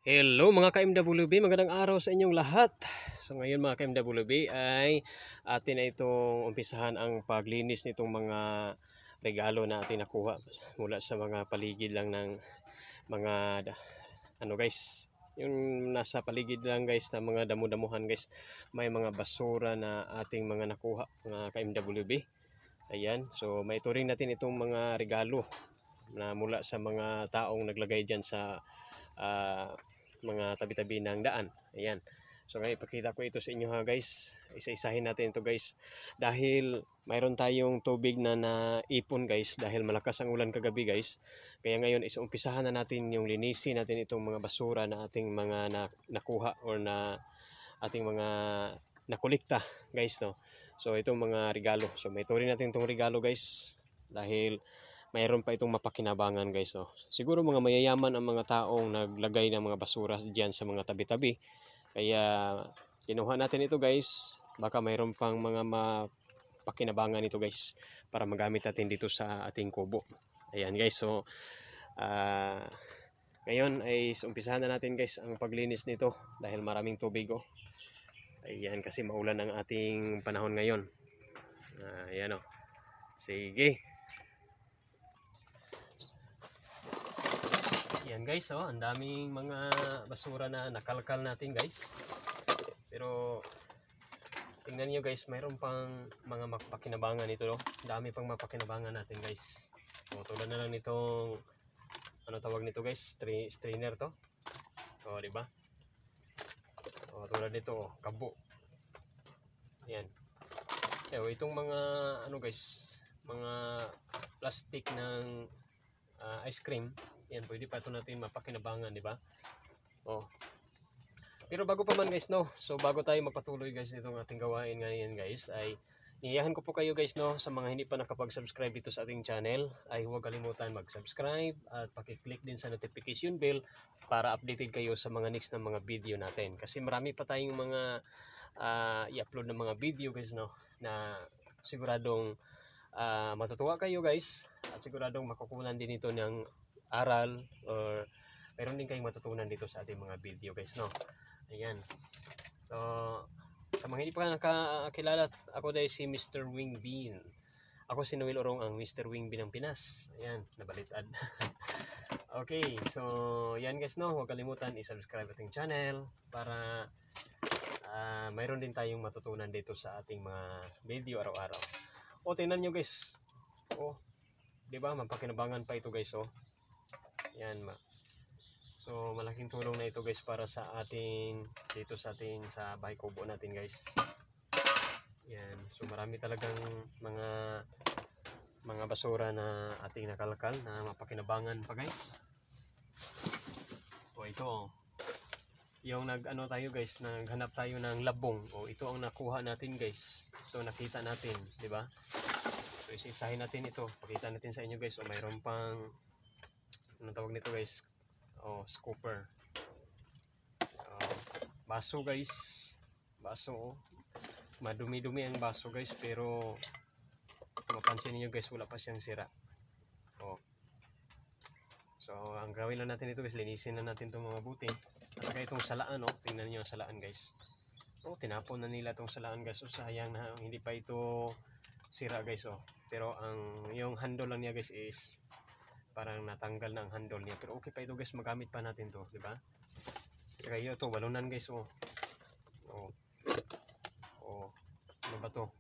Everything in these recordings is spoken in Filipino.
Hello mga ka-MWB, magandang araw sa inyong lahat. So ngayon mga ka-MWB ay atin na itong umpisahan ang paglinis nitong mga regalo na atin nakuha mula sa mga paligid lang ng mga guys, yung nasa paligid lang guys na mga damo-damuhan guys. May mga basura na ating mga nakuha mga ka-MWB. Ayan, so may turing natin itong mga regalo na mula sa mga taong naglagay dyan sa mga tabi-tabi ng daan. Ayan. So ngayon ipakita ko ito sa inyo ha guys. Isa-isahin natin ito guys. Dahil mayroon tayong tubig na naipon guys. Dahil malakas ang ulan kagabi guys. Kaya ngayon umpisahan na natin yung linisin natin itong mga basura na ating mga nakuha or na ating mga nakolekta guys no. So itong mga regalo. So may turing natin itong regalo guys. Dahil mayroon pa itong mapakinabangan guys. No? Siguro mga mayayaman ang mga taong naglagay ng mga basura diyan sa mga tabi-tabi. Kaya kinuha natin ito guys. Baka mayroon pang mga mapakinabangan ito guys. Para magamit natin dito sa ating kubo. Ayan guys. So ngayon ay umpisahan na natin guys ang paglinis nito. Dahil maraming tubig oh. Ayan kasi maulan ang ating panahon ngayon. Ayan oh. Sige. Yan guys, oh, ang daming mga basura na nakalkal natin guys. Pero tingnan niyo guys, mayroon pang mga mapakinabangan ito, oh. Dami pang mapakinabangan natin guys. Oh, tulad na lang nitong ano tawag nito guys, strainer to. Oh, di ba? Oh, tulad nito, oh, kabo. Yan. Eh, itong mga ano guys, mga plastic ng ice cream. Yan, pwede pa ito natin mapakinabangan, di ba? Oh. Pero bago pa man guys, no? So bago tayo magpatuloy guys itong ating gawain ngayon guys, ay niyayahan ko po kayo guys, no? Sa mga hindi pa nakapag-subscribe dito sa ating channel, ay huwag kalimutan mag-subscribe at paki-click din sa notification bell para updated kayo sa mga next na mga video natin. Kasi marami pa tayong mga i-upload ng mga video guys, no? Na siguradong matutuwa kayo guys at siguradong makukunan din ito ng aral or mayroon din kayong matutunan dito sa ating mga video guys no. Ayan. So sa mga hindi pa nakakilala, ako dahil si Mr. Wing Bean. Ako si Noel Orong, ang Mr. Wing Bean ng Pinas. Ayan, nabalitad. Okay, so yan guys no, huwag kalimutan i-subscribe ating channel para mayroon din tayong matutunan dito sa ating mga video araw-araw. O tingnan nyo guys. Oh, 'di ba? Mapakinabangan pa ito guys oh. Yan so malaking tulong na ito guys para sa ating dito sa ating sa bahay kubo natin guys. Yan. So marami talagang mga basura na ating nakalkal na mapakinabangan pa guys. So ito yung nag-ano tayo guys, naghanap tayo ng labong. O ito ang nakuha natin guys. Ito nakita natin, 'di ba? So isa-isahin natin ito. Pakita natin sa inyo guys. O mayroon pang anong tawag nito guys? Oh, scooper. Baso guys. Baso. Madumi-dumi ang baso guys, pero mapansin niyo guys, wala pa siyang sira. Oh. So, ang gawin lang natin ito guys, linisin na natin itong mga buti. At saka itong salaan, oh. Tingnan niyo ang salaan guys. Oh, tinapon na nila itong salaan guys. So, sayang na hindi pa ito sira guys, oh. Pero yung handle lang niya guys is parang natanggal na ang handle niya, pero okay pa ito guys, magamit pa natin to, di ba? Saka ito balunan guys oh. Oh, ano ba to?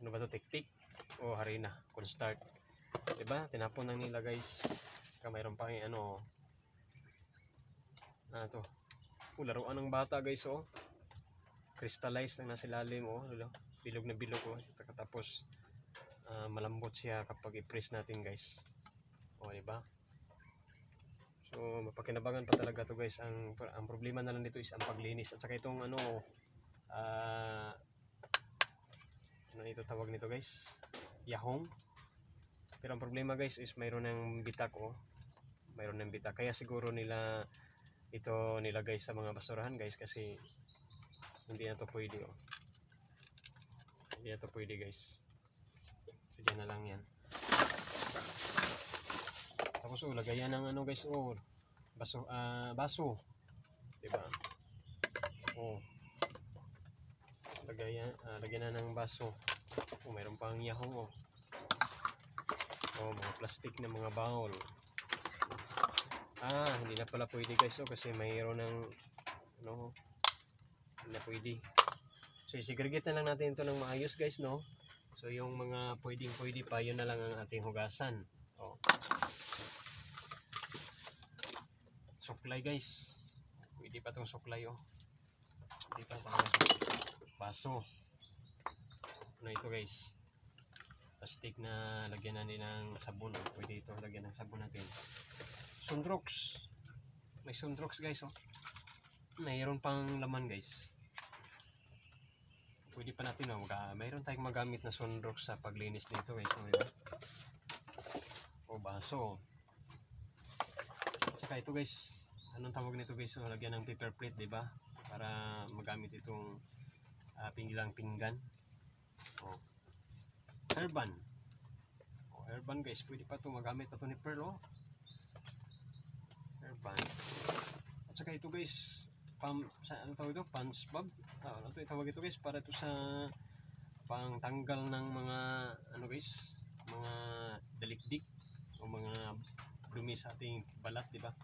Ano ba to? Tik-tik o harina cornstarch, di ba? Tinapon lang nila guys. Saka mayroon pa ano to laruan ng bata guys oh, crystallized lang nasa ilalim oh, bilog na bilog oh. Tapos malambot siya kapag i-press natin guys. O, diba? So, mapakinabangan pa talaga to guys. Ang problema na lang dito is ang paglinis. At saka itong ano ito tawag nito guys? Yahong. Pero ang problema guys is mayroon ng bitak oh. Mayroon ng bitak. Kaya siguro nila ito nilagay sa mga basurahan guys kasi hindi na to pwede oh. Hindi na to pwede guys. Diyan na lang yan. Tapos lagayan ng ano guys oh, baso, diba? Oh, lagyan na ng baso. Oh, mayroon pang yahong, oh. Oh, mga plastic na mga bowl. Hindi na pala pwede guys, oh, kasi mayroon ng ano, hindi na pwede. So i-segregate na lang natin ito ng maayos guys, no? So yung mga pwede pa, yun na lang ang ating hugasan. Oh. Suklay guys. Pwede pa tong suklay, oh. Pwede pa tong baso. Ano ito guys? Plastic na lagyan na din ng sabon, oh. Pwede ito lagyan ng sabon natin. Sundrox. May sundrox guys, oh. Mayroon pang laman guys. Pwede pa natin, oh, mayroon tayong magamit na sundrox sa paglinis nito guys, oh, diba? O baso. At saka ito guys, anong tawag nito guys? So, lagyan ng paper plate, diba? Para magamit itong pinggilang pinggan. O, herban. O, herban guys, pwede pa ito magamit pa ito ni Pearl, oh. Herban. At saka ito guys, ano tawag ito? Punch bob. Ano ito tawag ito guys? Para ito sa pangtanggal ng mga ano guys, mga dalikdik o mga dumi sa ating balat, di ba?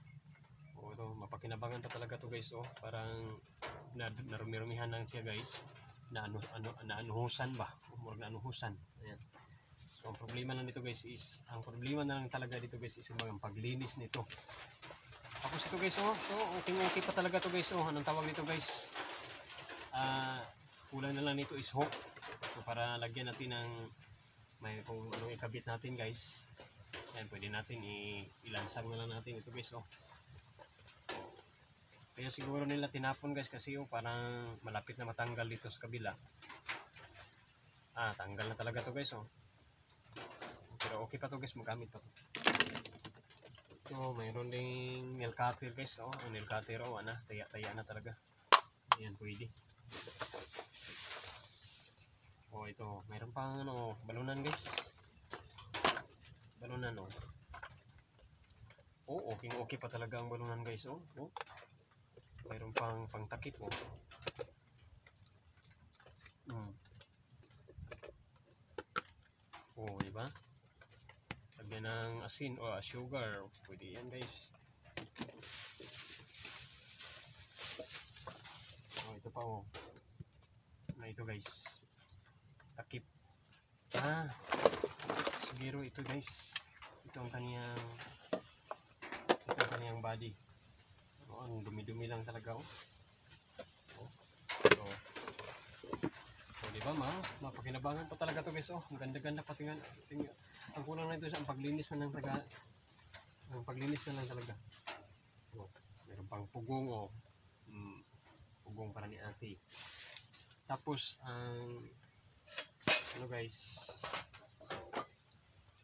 O ito, mapakinabangan pa talaga to guys, oh. Parang narumi-rumihan lang siya guys. Naanuhusan ba? Murag naanuhusan. Ayan. So ang problema lang dito guys is, ang problema na lang talaga dito guys is yung mga paglinis nito. Tapos ito guys, oh. So okay pa talaga to guys, oh. Anong tawag nito guys? Kulang na lang nito is hook. So para lagyan natin ng kung anong ikabit natin guys. Ayan, pwede natin ilansang na lang natin ito guys, oh. Kaya siguro nila tinapon guys kasi, oh, parang malapit na matanggal dito sa kabila. Tanggal na talaga to guys, oh. Pero okay pa to guys, magamit pa to. So mayroon ding nail cutter guys, oh. Ang nail cutter, oh, taya na talaga. Ayan, pwede. Oh, ito, mayroon pang ano, balunan guys. Balunan, oh. Oh, okay pa talaga ang balunan guys, oh. Oh. Mayroon pang pangtakip, oh. Oh, diba? Lagyan ng asin o sugar, pwede yan guys. Oh, ito pa, oh. Ito guys, takip. Siguro ito guys, ito ang kaniyang body. Oh, ang dumi-dumi lang talaga, oh. So, diba, mapakinabangan pa talaga to guys, oh. Ang ganda-ganda pa tingnan. Ang kulang na ito sa paglinis na lang talaga. Ang paglinis na lang talaga. Oh, meron pang pugong, oh. Pugong para ni ate. Tapos ano guys,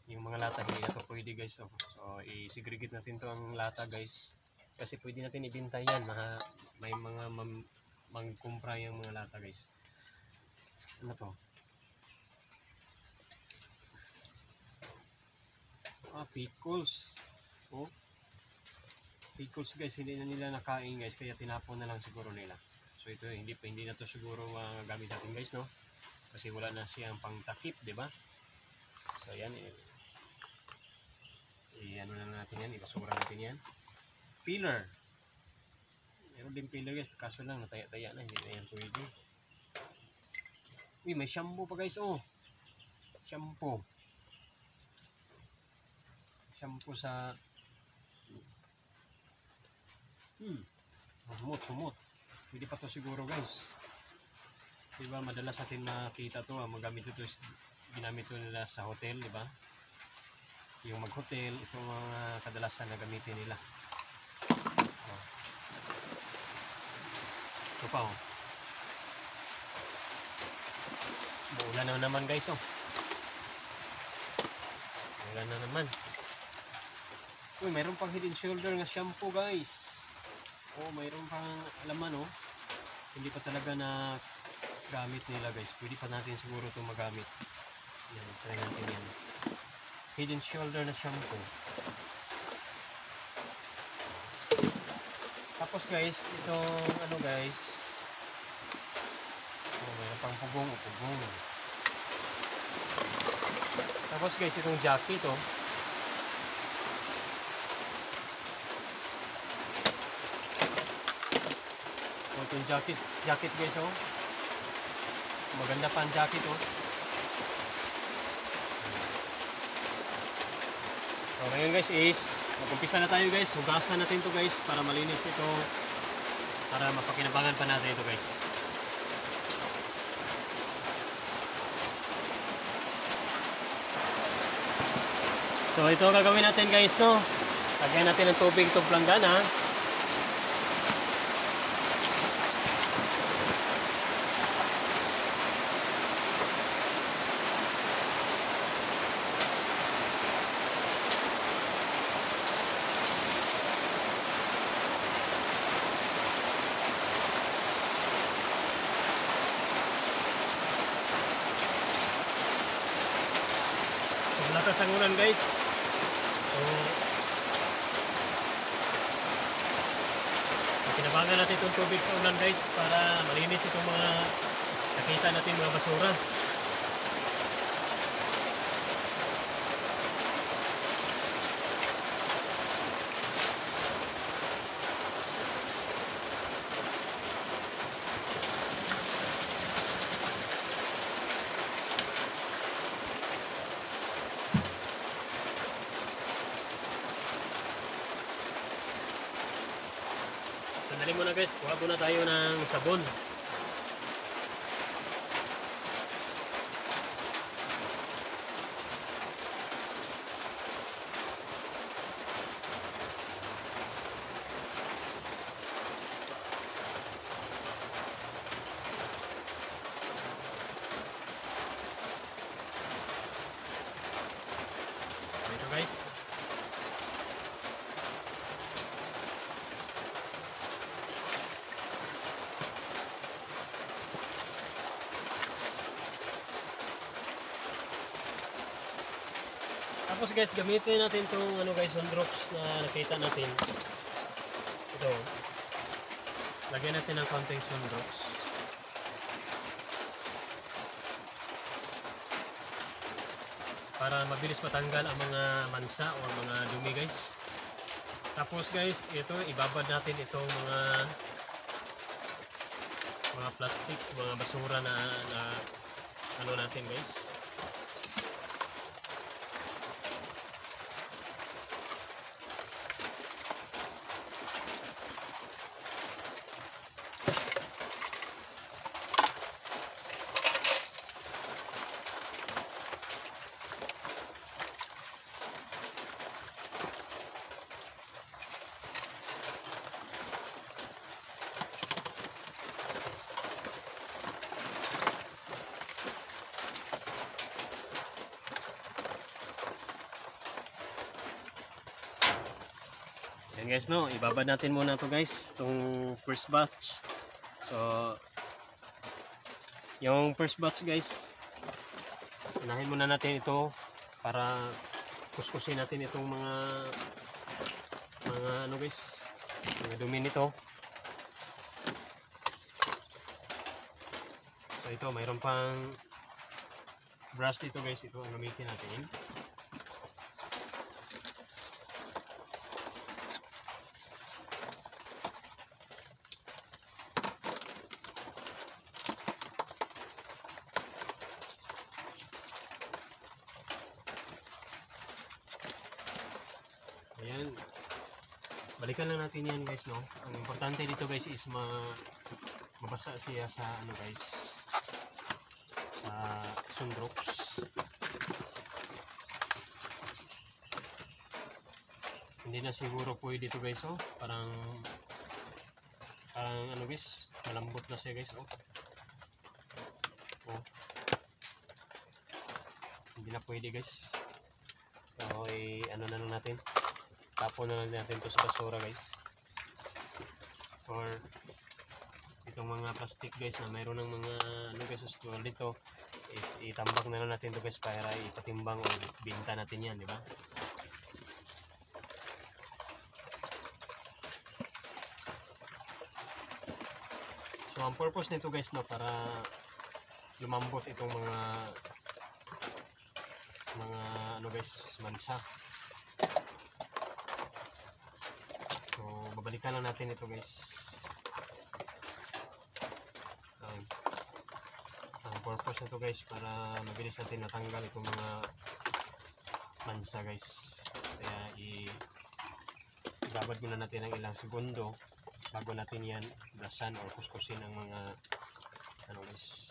yung mga lata hindi na to pwede guys, oh. So i-segregate natin to ang lata guys, kasi pwede natin ibenta yan. May mga mangkumpra yung mga lata guys. Ano to? Pickles. Oh, pickles guys, hindi na nila nakain guys, kaya tinapon na lang siguro nila. So ito, hindi na to siguro gamit natin guys, no? Kasi wala na siyang pangtakip, di ba? So yan, ano na natin yan, ibasura natin yan. Peeler. Meron din peeler guys, kaso lang nataya-taya na, hindi na yan pwede. Uy, may shampoo pa guys, oh. Shampoo sa humot. Hindi pa to siguro guys. Diba madalas natin makita to, magamit ito, ginamit ito nila sa hotel, diba? Yung mag-hotel, ito mga kadalasan na gamitin nila. Oh. Ito pa, oh. Uulan na naman guys, oh. Uulan na naman. Uy, mayroon pang head and shoulder nga shampoo guys. Oh, mayroon pang alaman, oh. Hindi pa talaga na gamit nila guys. Pwede pa natin siguro ito magamit. Yan, try natin yan. Head and shoulder na shampoo. Tapos guys, itong ano guys, mayroon pang pugong. Tapos guys, itong jacket oh. Itong jacket guys oh. Maganda pa ang jacket oh. So ngayon guys is mag-umpisa na tayo guys. Hugasan natin to guys para malinis ito. Para mapakinabangan pa natin ito guys. So ito gagawin natin guys no. Lagyan natin ng tubig itong planggana. Lakas ang ulan guys. So kinabangan natin itong tubig sa ulan guys para malinis itong mga nakita natin mga basura. Sandali muna guys, kuha muna tayo ng sabon. Ito guys. Tapos guys, gamitin natin itong ano guys, Sunrocks na nakita natin. Ito. Lagyan natin ng konting Sunrocks. Para mabilis matanggal ang mga mansa o ang mga dumi guys. Tapos guys, ito ibabad natin itong mga plastic, mga basura na ano natin guys. Yan guys no, ibabad natin muna to guys, itong first batch. So yung first batch guys, unahin muna natin ito para kuskusin natin itong mga ano guys, mga dumi nito. So ito, mayroon pang brush dito guys, ito ang gamitin natin. Ayan. Balikan lang natin yan guys no. Ang importante dito guys is mabasa siya sa ano guys, sa Sunrocks. Hindi na siguro pwede dito guys oh. Parang ano guys, malambot na siya guys oh. Oh. Hindi na pwede guys. So ano na lang natin. Tapon na lang natin ito sa basura guys. Or itong mga plastic guys na mayroon ng mga ano guys sa dito is itambak na lang natin ito guys para ipatimbang o binta natin yan, di ba? So ang purpose nito guys no, para lumambot itong mga ano guys, mansa. So babalikan lang natin ito guys. Ang purpose nito guys, para mabilis natin natanggal itong mga mansa guys. Kaya ibabad muna natin ng ilang segundo bago natin yan brasan or kuskusin ang mga ano guys.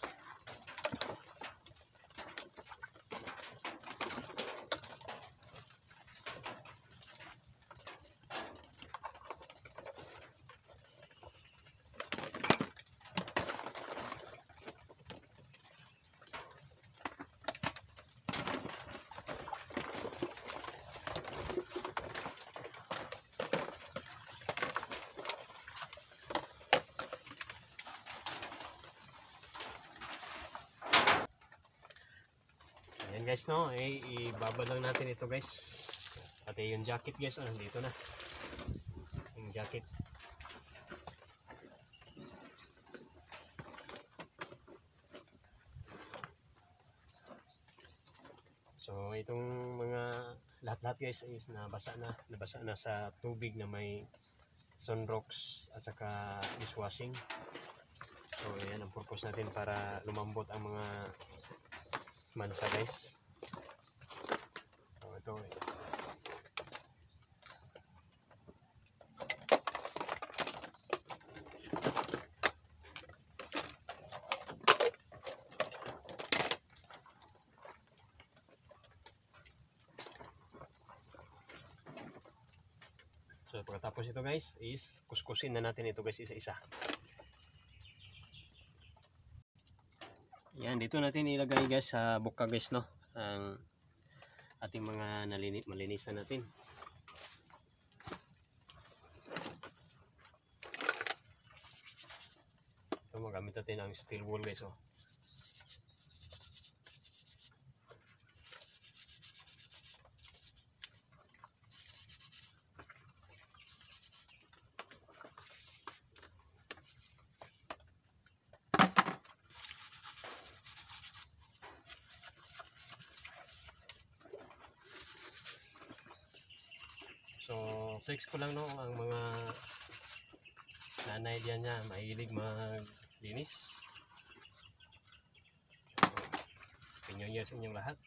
Ayan guys no, ibabad lang natin ito guys. Pati yung jacket guys, dito na. Yung jacket. So itong mga lahat-lahat guys is nabasa na sa tubig na may sunrocks at saka dishwashing. So ayan ang purpose natin, para lumambot ang mga mansa guys. So ito So pagkatapos ito guys is kuskusin na natin ito guys isa-isa. Yan, dito natin ilagay guys sa buka guys no, ang ating mga malinis na natin. Ito magamit natin ang steel wool guys oh. So, flex ko lang no, ang mga nanay diyan niya mahilig maglinis. So, New Year sa inyong lahat.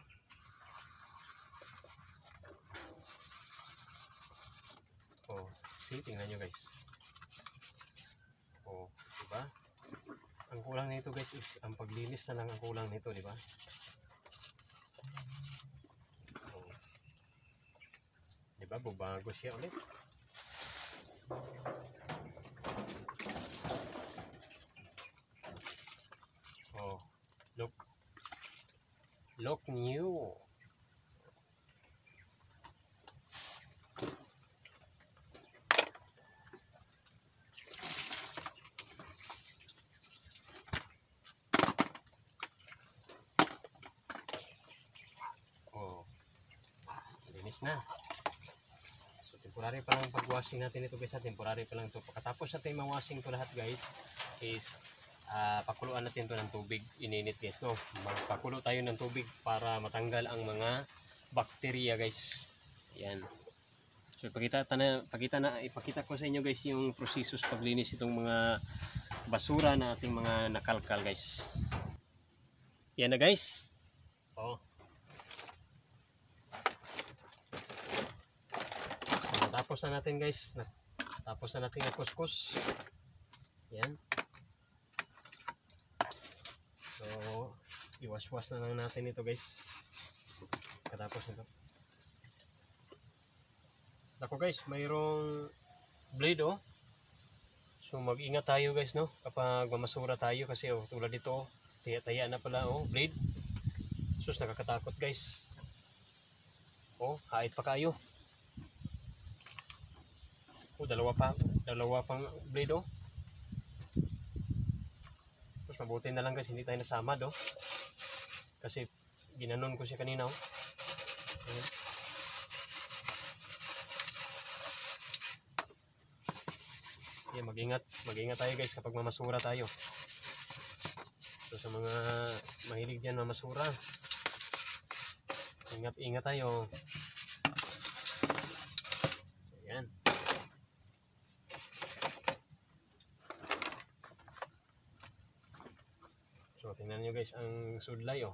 Oh, see, tingnan nyo guys. Oh, diba? Ang kulang nito guys is ang paglinis na lang ang kulang nito, diba? Diba, bubago siya ulit. Oh, look new. Oh, linis na. Temporary pa lang pag-washing natin ito guys, temporary pa lang ito. Pagkatapos natin ma-washing ito lahat guys, is pakuluan natin ito ng tubig, ininit guys no. Magpakulo tayo ng tubig para matanggal ang mga bakterya guys. Yan. So ipakita ko sa inyo guys yung proseso sa paglinis itong mga basura na ating mga nakalkal guys. Yan na guys. Oh. Tapos na natin guys, tapos na natin kuskus. Yan. So, iwas-was na lang natin ito guys. Katapos nito. Ako guys, mayroong blade oh. So mag-ingat tayo guys no, kapag mamasura tayo kasi oh, tulad dito, taya-taya na pala oh, blade. Sus, nakakatakot guys. Oh, hait pa kayo. Oh, dalawa pang blade oh. Tapos mabuti na lang guys, hindi tayo nasamad oh. Kasi ginanon ko siya kanina oh. Okay, mag-ingat tayo guys kapag mamasura tayo. So sa mga mahilig dyan mamasura, ingat tayo. Ayan. So tingnan nyo guys ang sudlay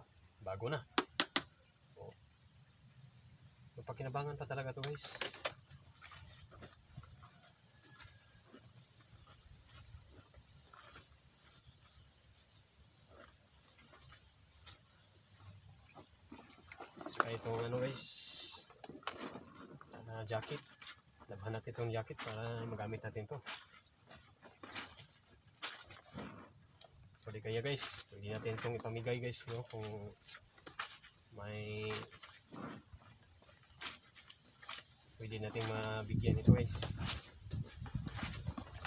bago na. Pakinabangan pa talaga to guys. So itong guys, jacket. Labhan natin itong jacket para magamit natin to. Pwede kaya guys, pwede natin itong ipamigay guys, no? Kung may pwede natin mabigyan ito guys.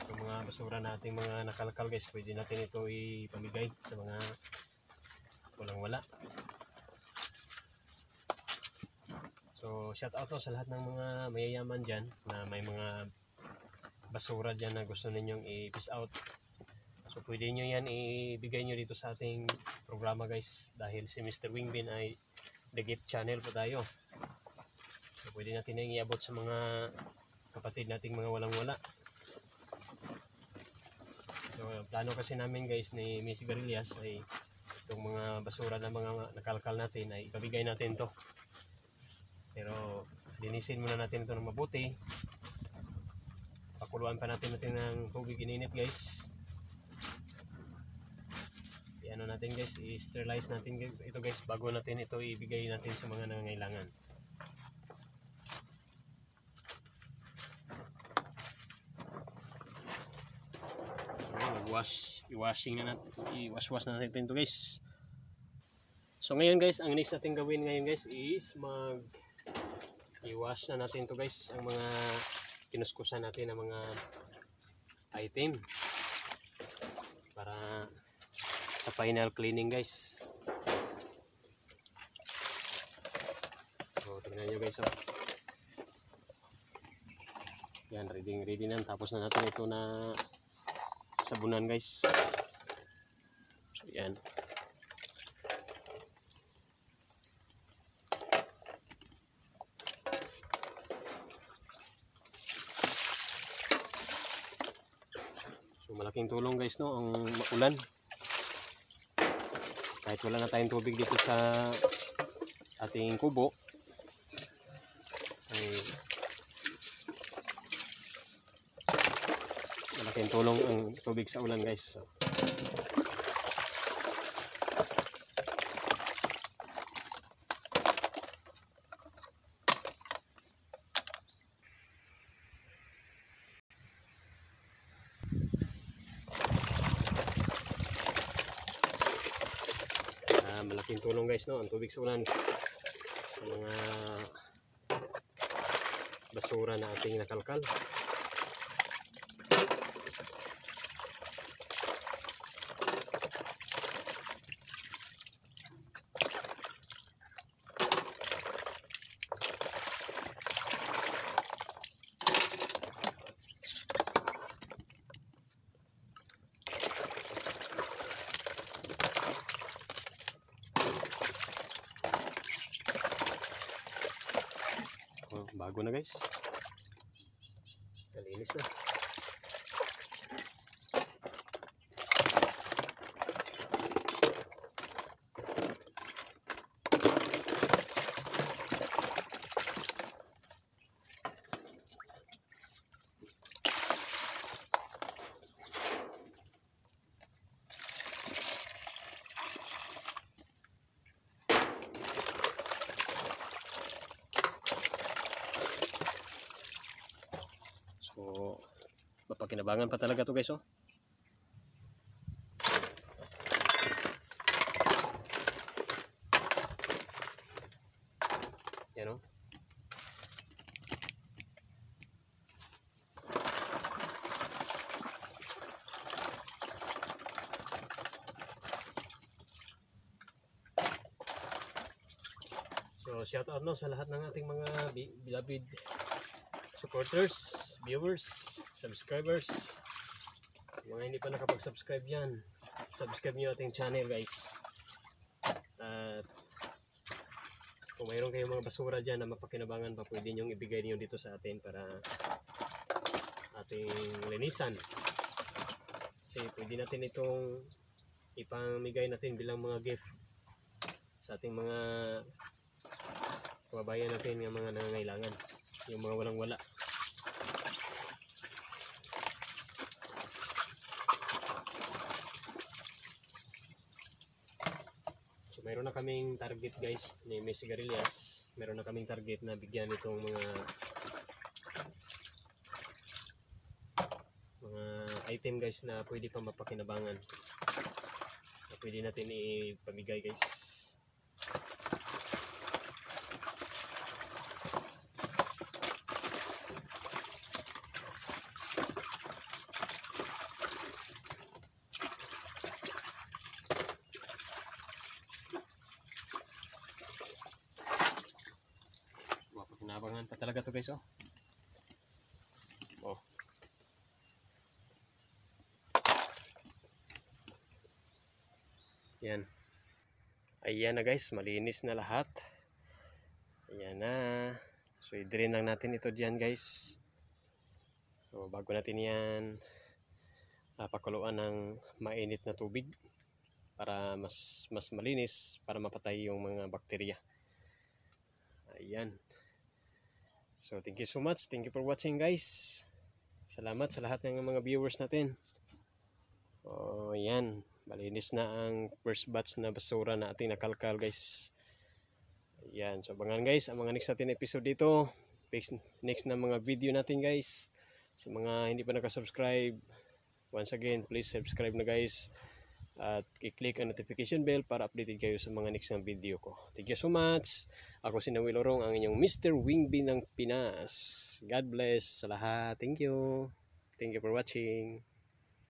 Yung mga basura natin mga nakalkal guys, pwede natin ito ipamigay sa mga walang wala. So shout out sa lahat ng mga mayayaman dyan na may mga basura dyan na gusto ninyong i-piece out. So pwede nyo yan ibigay nyo dito sa ating programa guys, dahil si Mr. Wingbin ay The Gift Channel po tayo. So pwede natin na iabot sa mga kapatid nating mga walang wala. So plano kasi namin guys ni Miss Garillas ay itong mga basura na mga nakalkal natin ay ikabigay natin to. Pero linisin muna natin ito ng mabuti. Pakuluan pa natin ng tubig ininit guys. I-ano natin guys, i-sterilize natin ito guys bago natin ito ibigay natin sa mga nangangailangan. I-washing na natin, i-wash na natin ito guys. So ngayon guys, ang next natin gawin ngayon guys is i-wash na natin ito guys, ang mga kinuskusan natin ng mga item para sa final cleaning guys. So tingnan nyo guys yan, ready na, tapos na natin ito na sabunan guys. So yan. So malaking tulong guys no ang maulan. Kahit wala na tayong tubig dito sa ating kubo ay malaking tulong ang tubig sa ulan guys. So, malaking tulong guys no ang tubig sa ulan sa mga basura na ating nakalkal. Bago na guys, kalinis na. So, mapakinabangan pa talaga to guys Yan So, shout out sa lahat ng ating mga beloved supporters, viewers, subscribers. Mga hindi pa nakapag-subscribe yan, subscribe nyo ating channel guys. At kung mayroon kayong mga basura dyan na mapakinabangan pa, pwede nyo ibigay niyo dito sa atin para ating linisan. Kasi pwede natin itong ipamigay natin bilang mga gift sa ating mga kababayan natin, ng mga nangangailangan, yung mga walang wala. So mayroon na kaming target guys ni Miss Sigarilyas. Meron na kaming target na bigyan itong mga item guys na pwede pa mapakinabangan, na pwede natin ipamigay guys. Mapakinabangan pa talaga to guys. Oh, yan. Ayan na guys, malinis na lahat. Ayan na. So i-drain lang natin ito dyan guys. So bago natin yan pakuluan ng mainit na tubig para mas malinis, para mapatay yung mga bakterya. Ayan. So thank you so much. Thank you for watching guys. Salamat sa lahat ng mga viewers natin. Ayan. Malinis na ang first batch na basura na ating nakalkal guys. Ayan. So abangan guys ang mga next natin episode dito. Next na mga video natin guys. Sa mga hindi pa nakasubscribe, once again please subscribe na guys. At i-click ang notification bell para updated kayo sa mga next na video ko. Thank you so much. Ako si Noel Orong, ang inyong Mr. Wingby ng Pinas. God bless sa lahat. Thank you. Thank you for watching.